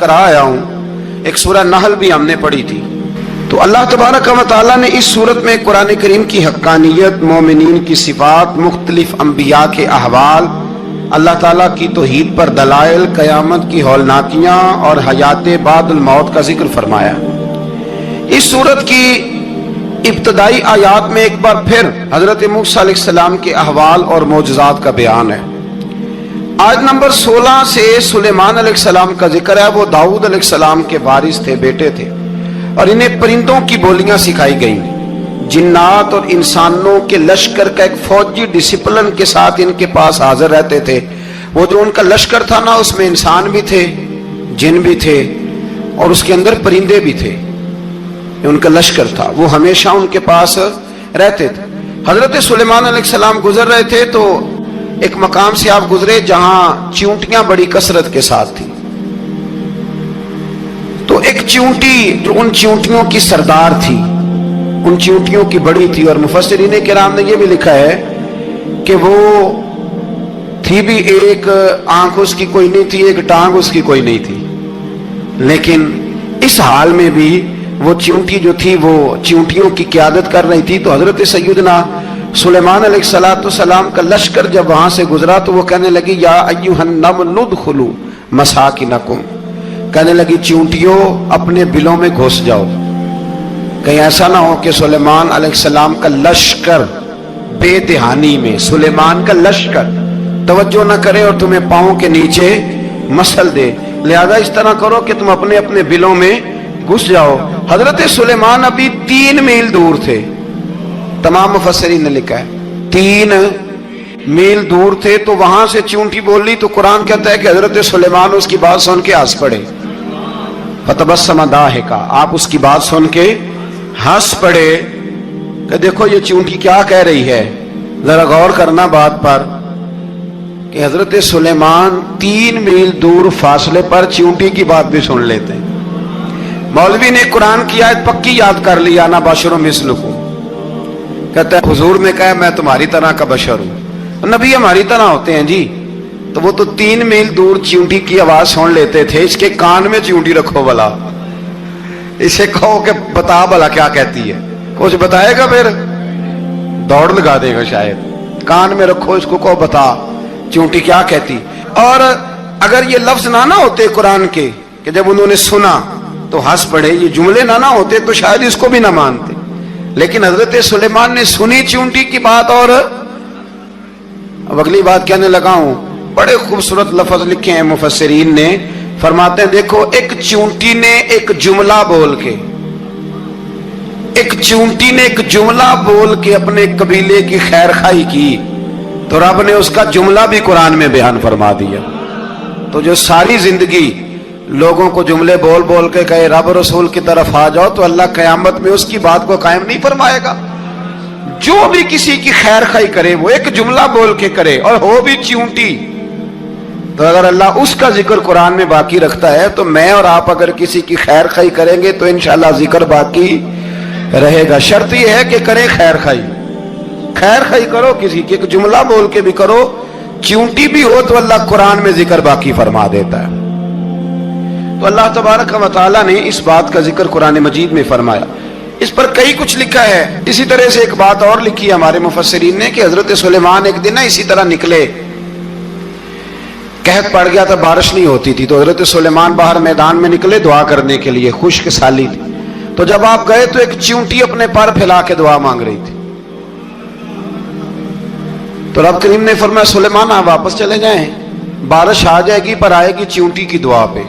करा आया हूँ। एक सूरह नहल भी हमने पढ़ी थी। तो अल्लाह तबारक व तआला ने इस सूरत में कुरान करीम की हक्कानियत, मोमिनीन की सिफात, मुख्तलिफ अंबिया के अहवाल, अल्लाह ताला की तौहीद पर दलाइल, क़यामत की हौलनाकियाँ और हयात बादल मौत का जिक्र फरमाया। इस सूरत की इब्तदाई आयात में एक बार फिर हजरत मूसा अलैहिस्सलाम के अहवाल और मौजज़ात का बयान है। आज नंबर 16 से सुलेमान अलैहिस्सलाम का जिक्र है। वो दाऊद अलैहिस्सलाम के वारिस थे, बेटे थे, और इन्हें परिंदों की बोलियां सिखाई गईं। जिन्नात और इंसानों के लश्कर का एक फौजी डिसिप्लिन के साथ इनके पास हाजिर रहते थे। वो जो उनका लश्कर था ना, उसमें इंसान भी थे, जिन भी थे, और उसके अंदर परिंदे भी थे। उनका लश्कर था, वो हमेशा उनके पास रहते थे। हजरत सुलेमान अलैहिस्सलाम गुजर रहे थे तो एक मकाम से आप गुजरे जहां चींटियां बड़ी कसरत के साथ थी। तो एक चींटी जो उन चींटियों की सरदार थी, उन चींटियों की बड़ी थी, और मुफस्सिरीन किराम ने यह भी लिखा है कि वो थी भी, एक आंख उसकी कोई नहीं थी, एक टांग उसकी कोई नहीं थी, लेकिन इस हाल में भी वो चींटी जो थी वो चींटियों की क़यादत कर रही थी। तो हजरत सैयदना सुलेमान अलैहिस्सलाम का लश्कर जब वहां से गुजरा तो वो कहने लगी, या अय्युहन नमल उदखुलू मसाकिनकुम, कहने लगी चींटियों अपने बिलों में घुस जाओ। कहीं ऐसा ना हो कि सुलेमान अलैहिस्सलाम का लश्कर बेदहानी में, सुलेमान का लश्कर तवज्जो न करे और तुम्हें पांव के नीचे मसल दे। लिहाजा इस तरह करो कि तुम अपने अपने बिलों में घुस जाओ। हजरत सुलेमान अभी 3 मील दूर थे। तमाम मुफस्सिरीन ने लिखा है 3 मील दूर थे। तो वहां से चींटी बोली तो कुरान कहता है कि हजरत सुलेमान उसकी बात सुन के हंस पड़े। फतबस्सम दाहिका, आप उसकी बात सुन के हंस पड़े कि देखो ये चींटी क्या कह रही है। जरा गौर करना बात पर कि हजरत सुलेमान 3 मील दूर फासले पर चींटी की बात भी सुन लेते हैं। मौलवी ने कुरान की आयत पक्की याद कर लिया, ना बशरुम मिस्लुकुम, कहता है हुजूर ने कहा मैं तुम्हारी तरह का बशर हूं। नबी हमारी तरह होते हैं जी। तो वो तो 3 मील दूर चींटी की आवाज सुन लेते थे। इसके कान में चींटी रखो भला, इसे कहो कि बता भला क्या कहती है, कुछ बताएगा फिर दौड़ लगा देगा शायद। कान में रखो इसको, कहो बता चींटी क्या कहती। और अगर ये लफ्ज ना होते कुरान के कि जब उन्होंने सुना तो हंस पड़े, ये जुमले ना होते तो शायद इसको भी ना मानते। लेकिन हजरत सुलेमान ने सुनी चींटी की बात। और अब अगली बात कहने लगा हूं, बड़े खूबसूरत लफ्ज लिखे हैं मुफस्सिरीन ने। फरमाते हैं देखो, एक चींटी ने एक जुमला बोल के, एक चींटी ने एक जुमला बोल के अपने कबीले की खैर खाई की तो रब ने उसका जुमला भी कुरान में बयान फरमा दिया। तो जो सारी जिंदगी लोगों को जुमले बोल बोल के कहे रब रसूल की तरफ आ जाओ, तो अल्लाह कयामत में उसकी बात को कायम नहीं फरमाएगा। जो भी किसी की खैर खाई करे वो एक जुमला बोल के करे, और हो भी चींटी। तो अगर अल्लाह उसका जिक्र कुरान में बाकी रखता है तो मैं और आप अगर किसी की खैर खाई करेंगे तो इंशाअल्लाह जिक्र बाकी रहेगा। शर्त यह है कि करें खैर खाई। खैर खाई करो किसी की, एक जुमला बोल के भी करो, चींटी भी हो तो अल्लाह कुरान में जिक्र बाकी फरमा देता है। तो अल्लाह तबारक व तआला ने इस बात का जिक्र कुरान मजीद में फरमाया। इस पर कई कुछ लिखा है। इसी तरह से एक बात और लिखी है हमारे मुफस्सिरीन ने कि हजरत सुलेमान एक दिन ना इसी तरह निकले, कहत पड़ गया था, बारिश नहीं होती थी। तो हजरत सुलेमान बाहर मैदान में निकले दुआ करने के लिए, खुश्क साली थी। तो जब आप गए तो एक चींटी अपने पर फैला के दुआ मांग रही थी। तो रब करीम ने फरमाया सुलेमान आप वापस चले जाएं, बारिश आ जाएगी पर आएगी चींटी की दुआ पे।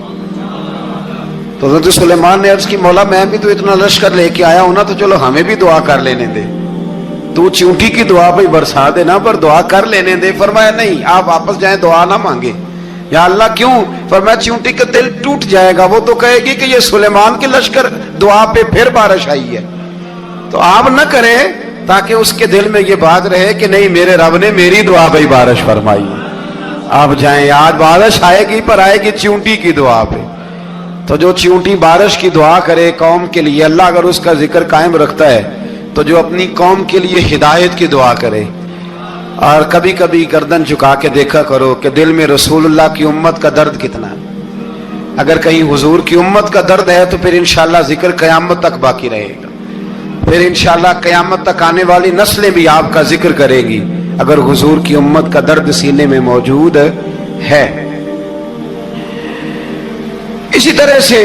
तो हज़रत सुलेमान ने अर्ज की, मौला मैं भी तो इतना लश्कर लेके आया हूं ना, तो चलो हमें भी दुआ कर लेने दे। तू चींटी की दुआ पे बरसा देना पर दुआ कर लेने दे। फरमाया नहीं, आप वापस जाएं, दुआ ना मांगे। या अल्लाह क्यों? फरमाया चींटी का दिल टूट जाएगा, वो तो कहेगी कि ये सुलेमान के लश्कर दुआ पे फिर बारिश आई है। तो आप न करें ताकि उसके दिल में ये बात रहे कि नहीं मेरे रब ने मेरी दुआ पे बारिश फरमाई है। आप जाएं, आज बारिश आएगी पर आएगी चींटी की दुआ पे। तो जो चींटी बारिश की दुआ करे कौम के लिए, अल्लाह अगर उसका जिक्र कायम रखता है तो जो अपनी कौम के लिए हिदायत की दुआ करे। और कभी कभी गर्दन झुका के देखा करो कि दिल में रसूलुल्लाह की उम्मत का दर्द कितना है। अगर कहीं हुजूर की उम्मत का दर्द है तो फिर इंशाअल्लाह जिक्र क़यामत तक बाकी रहेगा, फिर इंशाअल्लाह क़यामत तक आने वाली नस्लें भी आपका जिक्र करेंगी अगर हुजूर की उम्मत का दर्द सीने में मौजूद है। इसी तरह से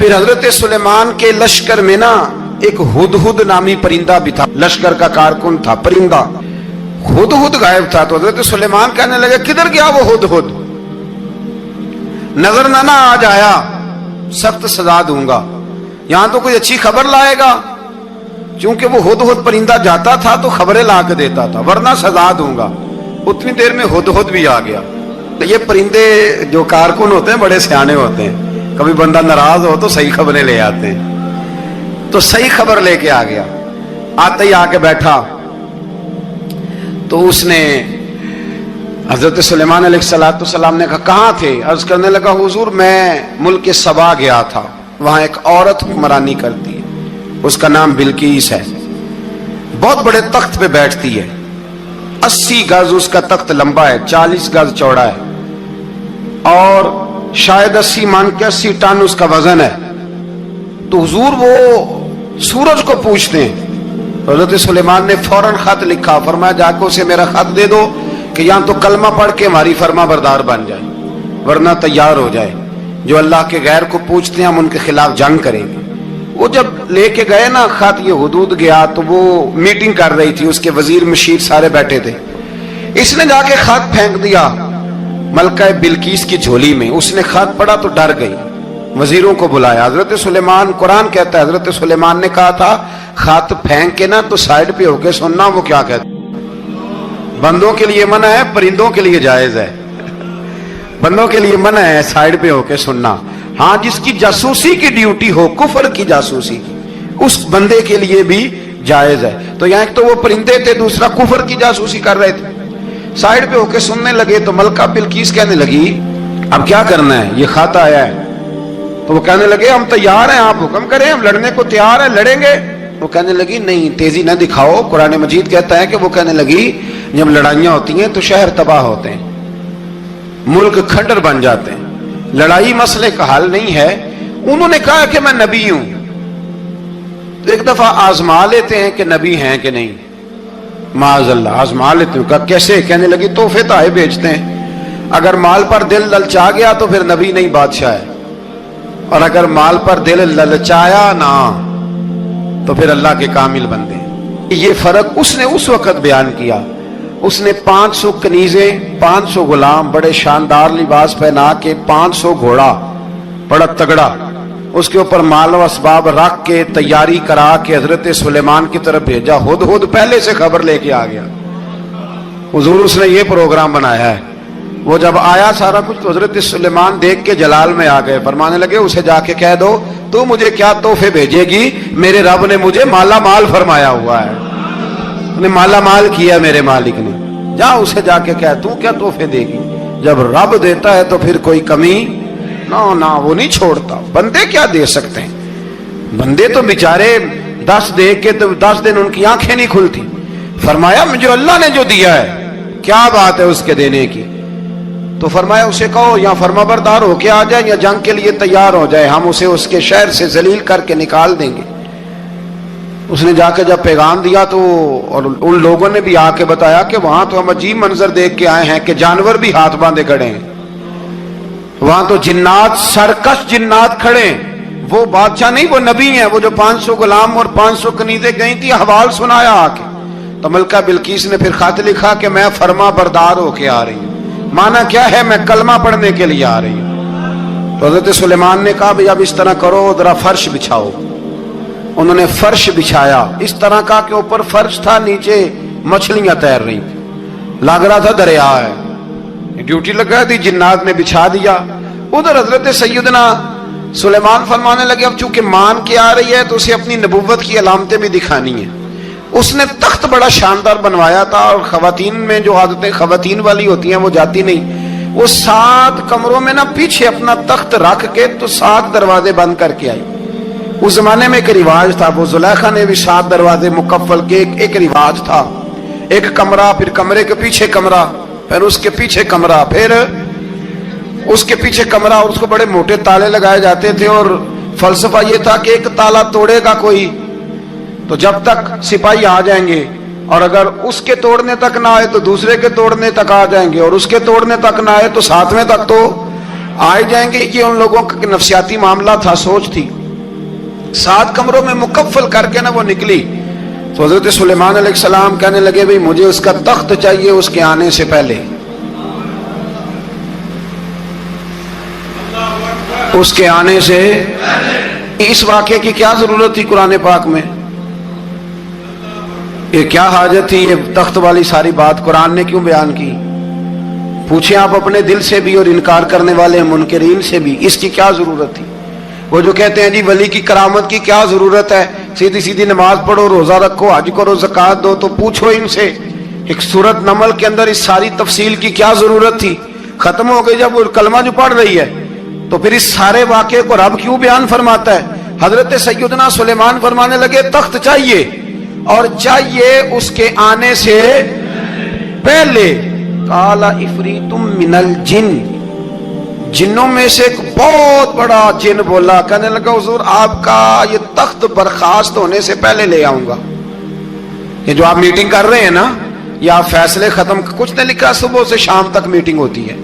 फिर हजरत सुलेमान के लश्कर में ना एक हुदहुद नामी परिंदा भी था, लश्कर का कारकुन था परिंदा। हुदहुद गायब था तो हजरत सुलेमान कहने लगे किधर गया वो हुदहुद, नजर ना आज आया सख्त सजा दूंगा, यहां तो कोई अच्छी खबर लाएगा। क्योंकि वो हुदहुद परिंदा जाता था तो खबरें ला के देता था, वरना सजा दूंगा। उतनी देर में हुदहुद भी आ गया। तो ये परिंदे जो कारकुन होते हैं बड़े सियाने होते हैं, कभी बंदा नाराज हो तो सही खबरें ले आते हैं। तो सही खबर लेके आ गया, आते ही आके बैठा तो उसने हजरत सुलेमान अलैहिस्सलाम ने कहा कहाँ थे? अर्ज करने लगा हुजूर मैं मुल्क सबा गया था, वहां एक औरत हुक्मरानी करती है, उसका नाम बिल्कीस है, बहुत बड़े तख्त पे बैठती है, 80 गज उसका तख्त लंबा है, 40 गज चौड़ा है और शायद 80 मान के 80 टन उसका वजन है। तो हुजूर वो सूरज को पूछते हैं। हजरत सुलेमान ने फौरन खत लिखा, फरमाया जाकर उसे मेरा खत दे दो कि या तो कलमा पढ़ के हमारी फरमा बरदार बन जाए वरना तैयार हो जाए, जो अल्लाह के गैर को पूछते हैं हम उनके खिलाफ जंग करेंगे। वो जब लेके गए ना खत, ये हुदूद गया तो वो मीटिंग कर रही थी, उसके वजीर मशीर सारे बैठे थे। इसने जाके खत फेंक दिया मलका बिल्कीस की झोली में। उसने खत पढ़ा तो डर गई, वजीरों को बुलाया। हजरत सुलेमान, कुरान कहता है हजरत सुलेमान ने कहा था खत फेंक के ना तो साइड पे होके सुनना वो क्या कहता। बंदों के लिए मना है, परिंदों के लिए जायज है। बंदों के लिए मना है साइड पे होके सुनना। हाँ, जिसकी जासूसी की ड्यूटी हो, कुफर की जासूसी की, उस बंदे के लिए भी जायज है। तो यहाँ एक तो वो परिंदे थे, दूसरा कुफर की जासूसी कर रहे थे। साइड पे होके सुनने लगे तो मलका बिल्कीस कहने लगी अब क्या करना है, ये खत आया है। तो वो कहने लगे हम तैयार हैं, आप हुक्म करें, हम लड़ने को तैयार हैं, लड़ेंगे। वो कहने लगी नहीं तेजी न दिखाओ, कुरान मजीद कहता है कि वो कहने लगी जब लड़ाइयां होती हैं तो शहर तबाह होते हैं, मुल्क खंडर बन जाते हैं, लड़ाई मसले का हल नहीं है। उन्होंने कहा कि मैं नबी हूं, तो एक दफा आजमा लेते हैं कि नबी हैं कि नहीं, माज़अल्लाह आजमा लेते हैं। कहा कैसे? कहने लगी तोहफे ताए बेचते हैं, अगर माल पर दिल ललचा गया तो फिर नबी नहीं बादशाह है, और अगर माल पर दिल ललचाया ना तो फिर अल्लाह के कामिल बंदे। ये फर्क उसने उस वक्त बयान किया। उसने 500 कनीजे, 500 गुलाम, बड़े शानदार लिबास पहना के, 500 घोड़ा बड़ा तगड़ा, उसके ऊपर माल व असबाब रख के तैयारी करा के हजरत सुलेमान की तरफ भेजा। हुदहुद पहले से खबर लेके आ गया। हुजूर उसने ये प्रोग्राम बनाया है। वो जब आया सारा कुछ तो हजरत सुलेमान देख के जलाल में आ गए, फरमाने लगे उसे जाके कह दो तू मुझे क्या तोहफे भेजेगी, मेरे रब ने मुझे माला माल फरमाया हुआ है, उन्हें माला माल किया मेरे मालिक ने। जा उसे जाके कह तू क्या तोहफे देगी, जब रब देता है तो फिर कोई कमी ना ना वो नहीं छोड़ता। बंदे क्या दे सकते हैं, बंदे तो बेचारे 10 दे के तो 10 दिन उनकी आंखें नहीं खुलती। फरमाया मुझे अल्लाह ने जो दिया है क्या बात है उसके देने की। तो फरमाया उसे कहो या फरमाबरदार होके आ जाए या जंग के लिए तैयार हो जाए, हम उसे उसके शहर से जलील करके निकाल देंगे। उसने जाकर जब पैगाम दिया तो और उन लोगों ने भी आके बताया कि वहां तो हम अजीब मंजर देख के आए हैं कि जानवर भी हाथ बांधे खड़े हैं, वहां तो जिन्नात, सरकश जिन्नात खड़े। वो बादशाह नहीं, वो नबी हैं। वो जो 500 गुलाम और 500 कनीजे गई थी, हवाल सुनाया आके। तो मलका बिल्कीस ने फिर खत लिखा कि मैं फरमा बरदार होके आ रही हूं। माना क्या है, मैं कलमा पढ़ने के लिए आ रही हूं। तो हजरत सुलेमान ने कहा भाई अब इस तरह करो, जरा फर्श बिछाओ। उन्होंने फर्श बिछाया, इस तरह का के ऊपर फर्श था, नीचे मछलियां तैर रही थी, लग रहा था दरिया है। ड्यूटी लगा दी, जिन्नात ने बिछा दिया। उधर हजरत सैयदना सुलेमान फरमाने लगे अब चूंकि मान के आ रही है तो उसे अपनी नबुव्वत की अलामतें भी दिखानी है। उसने तख्त बड़ा शानदार बनवाया था, और खवातीन में जो आदतें खवातीन वाली होती हैं वो जाती नहीं। वो 7 कमरों में ना पीछे अपना तख्त रख के तो 7 दरवाजे बंद करके आई। उस जमाने में एक रिवाज था, वो जुलेखा ने भी 7 दरवाजे मुकफ्फल के एक रिवाज था। एक कमरा, फिर कमरे के पीछे कमरा, फिर उसके पीछे कमरा, फिर اس کے پیچھے کمرہ اور اس کو بڑے موٹے تالے لگائے جاتے تھے، اور فلسفہ یہ تھا کہ ایک تالا توڑے گا کوئی تو جب تک سپاہی آ جائیں گے، اور اگر اس کے توڑنے تک نہ آئے تو دوسرے کے توڑنے تک آ جائیں گے، اور اس کے توڑنے تک نہ آئے تو ساتویں تک تو آ جائیں گے۔ یہ ان لوگوں کا نفسیاتی معاملہ تھا، سوچ تھی۔ 7 کمروں میں مکفل کر کے نہ وہ نکلی تو حضرت سلیمان علیہ السلام کہنے لگے بھئی مجھے اس کا تخت چاہیے اس کے آنے سے پہلے، اس کے آنے سے۔ اس واقعے کی کیا ضرورت تھی قرآن پاک میں؟ یہ کیا حاجت تھی یہ تخت والی ساری بات قرآن نے کیوں بیان کی؟ پوچھیں آپ اپنے دل سے بھی اور انکار کرنے والے منکرین سے بھی، اس کی کیا ضرورت تھی؟ وہ جو کہتے ہیں جی ولی کی کرامت کی کیا ضرورت ہے، سیدھی سیدھی نماز پڑھو، روزہ رکھو، حج کرو، زکوٰۃ دو، تو پوچھو ان سے ایک سورت نمل کے اندر اس ساری تفصیل کی کیا ضرورت تھی؟ ختم ہو گئی جب وہ کلمہ جو پڑھ رہی ہے، تو پھر اس سارے واقعے کو رب کیوں بیان فرماتا ہے؟ حضرت سیدنا سلیمان فرمانے لگے تخت چاہیے، اور چاہیے اس کے آنے سے پہلے۔ قال عفریت من الجن، جنوں میں سے ایک بہت بڑا جن بولا، کہنے لگا حضور آپ کا یہ تخت برخاست ہونے سے پہلے لے آؤں گا۔ یہ جو آپ میٹنگ کر رہے ہیں نا، یہ آپ فیصلے ختم، کچھ نے لکھا صبح سے شام تک میٹنگ ہوتی ہے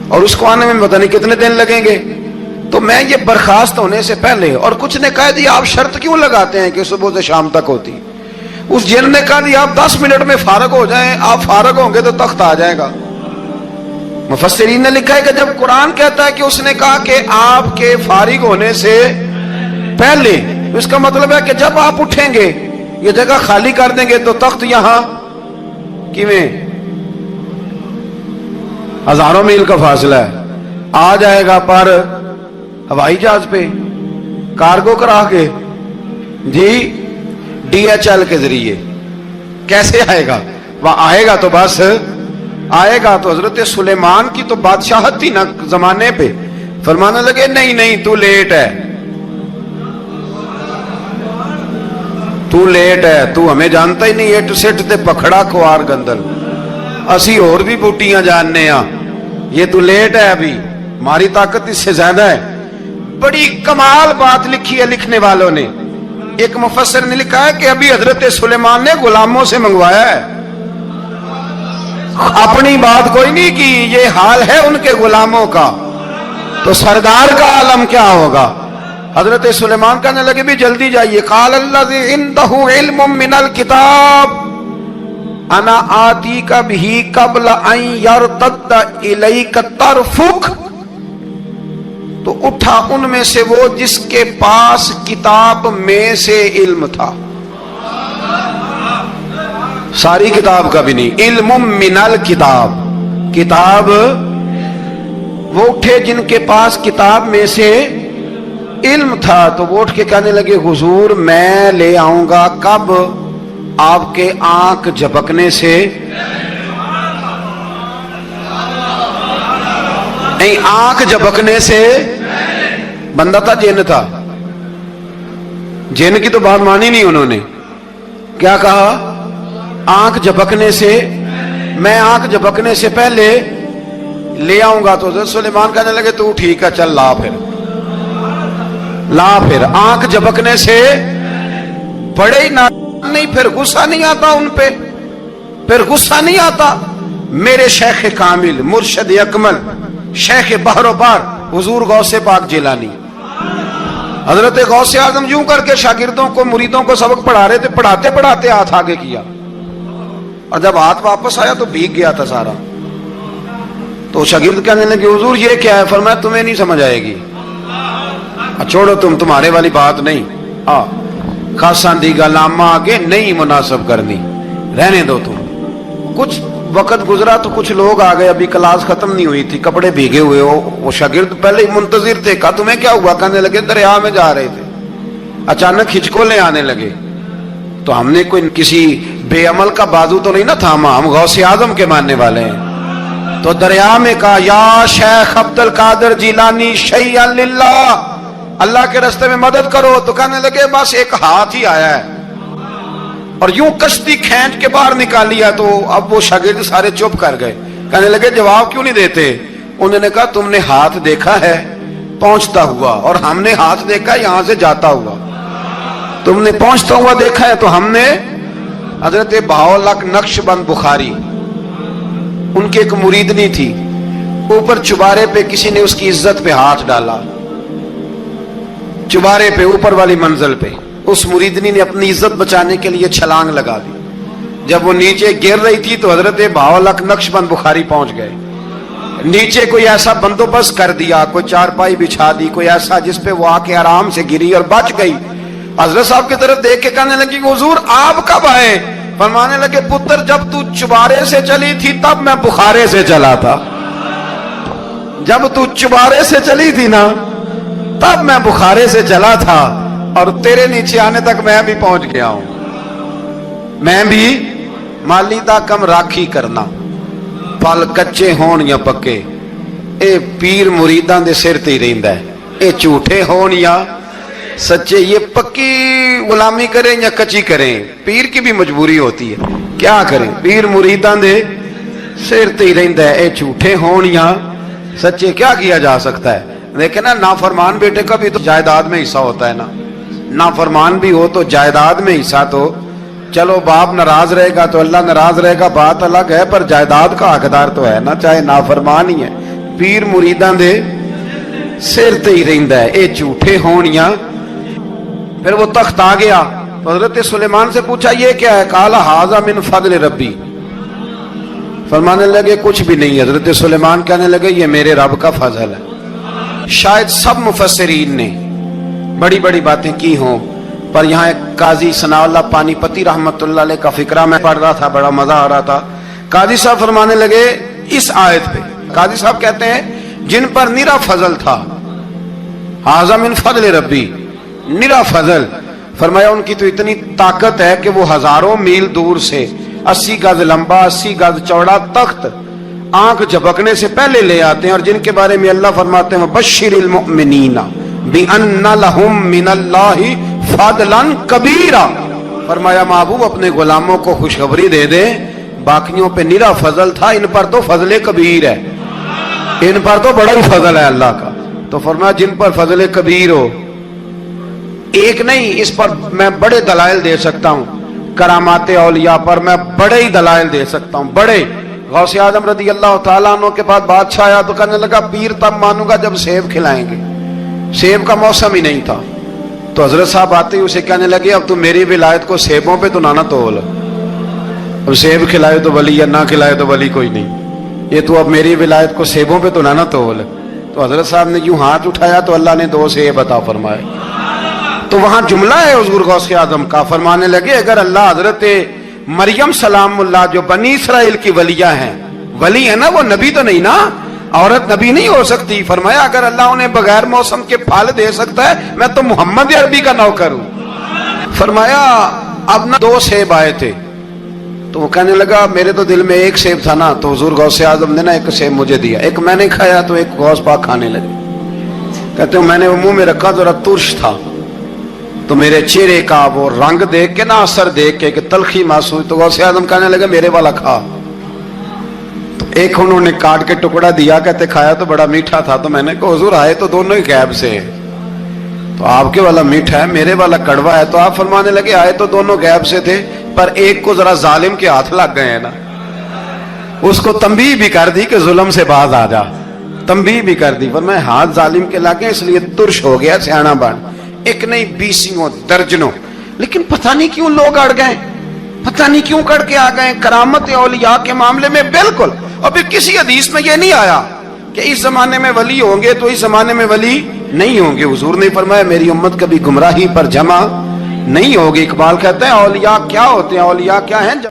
اور اس کو آنے میں پتہ نہیں کتنے دن لگیں گے، تو میں یہ برخاست ہونے سے پہلے، اور کچھ نے کہا دی آپ شرط کیوں لگاتے ہیں کہ صبح سے شام تک ہوتی؟ اس جن نے کہا دی آپ 10 منٹ میں فارغ ہو جائیں، آپ فارغ ہوں گے تو تخت آ جائے گا۔ مفسرین نے لکھا ہے کہ جب قرآن کہتا ہے کہ اس نے کہا کہ آپ کے فارغ ہونے سے پہلے، اس کا مطلب ہے کہ جب آپ اٹھیں گے یہ جگہ خالی کر دیں گے تو تخت یہاں کیویں ہزاروں میل کا فاصلہ ہے آ جائے گا، پر ہوائی جہاز پہ کارگو کرا کے، جی DHL کے ذریعے کیسے آئے گا؟ وہ آئے گا تو بس آئے گا۔ تو حضرت سلیمان کی تو بادشاہت تھی نا زمانے پہ، فرمانے لگے نہیں نہیں تو لیٹ ہے، تو لیٹ ہے، تو ہمیں جانتا ہی نہیں، ایٹ سیٹ تے پکھڑا کوار گندل، اسی اور بھی بوٹیاں جاننے ہاں، یہ تو لیٹ ہے، ابھی ہماری طاقت اس سے زیادہ ہے۔ بڑی کمال بات لکھی ہے لکھنے والوں نے۔ ایک مفسر نے لکھا ہے کہ ابھی حضرت سلیمان نے غلاموں سے منگوایا ہے، اپنی بات کوئی نہیں کی، یہ حال ہے ان کے غلاموں کا، تو سردار کا عالم کیا ہوگا؟ حضرت سلیمان کہنے لگے بھی جلدی جائیے۔ قال الذی عنده علم من الکتاب انا آتیک بہ قبل ان یرتد الیک طرفک، تو اٹھا ان میں سے وہ جس کے پاس کتاب میں سے علم تھا، ساری کتاب کا بھی نہیں، علم من الکتاب، کتاب، وہ اٹھے جن کے پاس کتاب میں سے علم تھا، تو وہ اٹھ کے کہنے لگے حضور میں لے آؤں گا، کب؟ آپ کے آنکھ جھپکنے سے، نہیں آنکھ جھپکنے سے، بندہ تھا جن تھا، جن کی تو بات مانی نہیں انہوں نے، کیا کہا؟ آنکھ جھپکنے سے، میں آنکھ جھپکنے سے پہلے لے آؤں گا۔ تو حضرت سلیمان کہنے لگے تو ٹھیک ہے چل لا، پھر لا، پھر آنکھ جھپکنے سے بڑے ہی نہیں، پھر غصہ نہیں آتا ان پہ، پھر غصہ نہیں آتا۔ میرے شیخ کامل، مرشد اکمل، شیخ بحر و بار، حضور غوث پاک جیلانی، حضرت غوث اعظم یوں کر کے شاگردوں کو، مریدوں کو سبق پڑھا رہے تھے، پڑھاتے پڑھاتے ہاتھ آگے کیا، اور جب ہاتھ واپس آیا تو بھیگ گیا تھا سارا۔ تو شاگرد کہنے لگے حضور یہ کیا ہے؟ فرمایا تمہیں نہیں سمجھ آئے گی، چھوڑو تمہارے والی بات نہیں، خاصاں دی گلامہ آگے نہیں مناسب کرنی، رہنے دو تم۔ کچھ وقت گزرا تو کچھ لوگ آ گئے، ابھی کلاس ختم نہیں ہوئی تھی، کپڑے بھیگے ہوئے ہو، وہ شاگرد پہلے ہی منتظر تھے، کہا تمہیں کیا ہوا؟ کہنے لگے دریا میں جا رہے تھے، اچانک ہچکولے آنے لگے، تو ہم نے کوئی کسی بے عمل کا بازو تو نہیں نہ تھاما، ہم غوث اعظم کے ماننے والے ہیں، تو دریا میں کہا یا شیخ عبد القادر جیلانی شیئا للہ، اللہ کے راستے میں مدد کرو۔ تو کہنے لگے بس ایک ہاتھ ہی آیا ہے، اور یوں کشتی کھینچ کے باہر نکال لیا۔ تو اب وہ شاگرد سارے چپ کر گئے، کہنے لگے جواب کیوں نہیں دیتے؟ انہوں نے کہا تم نے ہاتھ دیکھا ہے پہنچتا ہوا اور ہم نے ہاتھ دیکھا یہاں سے جاتا ہوا. تم نے پہنچتا ہوا دیکھا ہے تو ہم نے حضرت بہاؤالحق نقشبند بخاری ان کی ایک مریدنی تھی, اوپر چبارے پہ کسی نے اس کی عزت پہ ہاتھ ڈالا, چبارے پہ اوپر والی منزل پہ. اس مریدنی نے اپنی عزت بچانے کے لیے چھلانگ لگا دی. جب وہ نیچے گر رہی تھی تو حضرت بہاؤالحق نقشبند بخاری پہنچ گئے. نیچے کوئی ایسا بندوبست کر دیا, کوئی چارپائی بچھا دی, کوئی ایسا جس پہ وہ آ کے آرام سے گری اور بچ گئی. حضرت صاحب کی طرف دیکھ کے کہنے لگی حضور آپ کب آئے؟ فرمانے لگے پتر جب تو چبارے سے چلی تھی تب میں بخارے سے چلا تھا. جب تو چبارے سے چلی تھی نا تب میں بخارے سے چلا تھا, اور تیرے نیچے آنے تک میں بھی پہنچ گیا ہوں. میں بھی مالی دا کم راکھی کرنا, پل کچے ہون یا پکے, اے پیر مریداں دے سر تے رہندا ہے. اے جھوٹے ہون یا سچے, یہ پکی غلامی کریں یا کچی کریں, پیر کی بھی مجبوری ہوتی ہے. کیا کریں, پیر مریداں دے سر تے رہندا ہے. اے جھوٹے ہون یا سچے, کیا کیا جا سکتا ہے. لیکن نا نافرمان بیٹے کا بھی تو جائیداد میں حصہ ہوتا ہے نا. نافرمان بھی ہو تو جائیداد میں حصہ, تو چلو باپ ناراض رہے گا تو اللہ ناراض رہے گا, بات الگ ہے, پر جائیداد کا حقدار تو ہے نا, چاہے نافرمان ہی ہے. پیر مریداں دے سر تے ہی رہندا ہے. اے جھوٹے ہون یا. پھر وہ تخت آ گیا تو حضرت سلیمان سے پوچھا یہ کیا ہے؟ قال ھذا من فضل ربی. فرمانے لگے کچھ بھی نہیں. حضرت سلیمان کہنے لگے یہ میرے رب کا فضل ہے. شاید سب مفسرین نے بڑی بڑی باتیں کی ہوں, پر یہاں ایک قاضی ثناء اللہ پانی پتی رحمت اللہ علیہ کا فقرہ میں پڑھ رہا تھا, بڑا مزہ آ رہا تھا. قاضی صاحب فرمانے لگے اس آیت پہ, قاضی صاحب کہتے ہیں جن پر نرا فضل تھا, ھذا من فضل ربی, نرا فضل. فرمایا ان کی تو اتنی طاقت ہے کہ وہ ہزاروں میل دور سے 80 گز لمبا 80 گز چوڑا تخت آنکھ جھپکنے سے پہلے لے آتے ہیں, اور جن کے بارے میں اللہ فرماتے ہیں بشر المؤمنین بِأَنَّ لَهُم مِّنَ اللَّهِ فَضْلًا كَبِيرًا. فرمایا محبوب اپنے غلاموں کو خوشخبری دے دے, باقیوں پہ نرا فضل تھا, ان پر تو فضل کبیر ہے, ان پر تو بڑا ہی فضل ہے اللہ کا. تو فرمایا جن پر فضل کبیر ہو, ایک نہیں, اس پر میں بڑے دلائل دے سکتا ہوں. کرامات اولیاء پر میں بڑے ہی دلائل دے سکتا ہوں, بڑے. غوث اعظم رضی اللہ تعالیٰ عنہ کے بعد بادشاہ آیا تو کہنے لگا پیر تب مانوں گا جب سیب کھلائیں گے. سیب کا موسم ہی نہیں تھا. تو حضرت صاحب آتے ہی اسے کہنے لگے اب تو میری ولایت کو سیبوں پہ تو نہ تول, اب سیب کھلائے تو ولی یا نہ کھلائے تو ولی کوئی نہیں, یہ تو اب میری ولایت کو سیبوں پہ تو نہ تول. تو حضرت صاحب نے یوں ہاتھ اٹھایا تو اللہ نے 2 سیب عطا فرمائے. تو وہاں جملہ ہے حضور غوث اعظم کا, فرمانے لگے اگر اللہ حضرت مریم سلام اللہ جو بنی اسرائیل کی ولیہ ہیں, ولی ہے نا, وہ نبی تو نہیں نا, عورت نبی نہیں ہو سکتی. فرمایا اگر اللہ انہیں بغیر موسم کے پھل دے سکتا ہے, میں تو محمد عربی کا نوکر ہوں. فرمایا اب نہ 2 سیب آئے تھے, تو وہ کہنے لگا میرے تو دل میں 1 سیب تھا نا, تو حضور غوث اعظم نے نا 1 سیب مجھے دیا, 1 میں نے کھایا تو 1 غوث پاک کھانے لگے. کہتے ہیں میں نے وہ منہ میں رکھا, ذرا ترش تھا, تو میرے چہرے کا وہ رنگ دیکھ کے نا, اثر دیکھ کے کہ تلخی محسوس, تو غوث اعظم کہنے لگے میرے والا کھا. تو 1 انہوں نے کاٹ کے ٹکڑا دیا, کہتے کھایا تو بڑا میٹھا تھا. تو میں نے کہا حضور آئے تو دونوں ہی غیب سے ہیں, تو آپ کے والا میٹھا ہے میرے والا کڑوا ہے. تو آپ فرمانے لگے آئے تو دونوں غیب سے تھے, پر ایک کو ذرا ظالم کے ہاتھ لگ گئے ہیں نا, اس کو تنبیہ بھی کر دی کہ ظلم سے باز آ جا, تنبیہ بھی کر دی. فرمایا ہاتھ ظالم کے لگے اس لیے ترش ہو گیا, سیانا بن. 1 نہیں 20 درجنوں. لیکن پتہ نہیں کیوں لوگ اڑ گئے, پتہ نہیں کیوں کڑ کے آ گئے کرامت اولیاء کے معاملے میں. بالکل, اور پھر کسی حدیث میں یہ نہیں آیا کہ اس زمانے میں ولی ہوں گے تو اس زمانے میں ولی نہیں ہوں گے. حضور نے فرمایا میری امت کبھی گمراہی پر جمع نہیں ہوگی. اقبال کہتے ہیں اولیاء کیا ہوتے ہیں, اولیاء کیا ہیں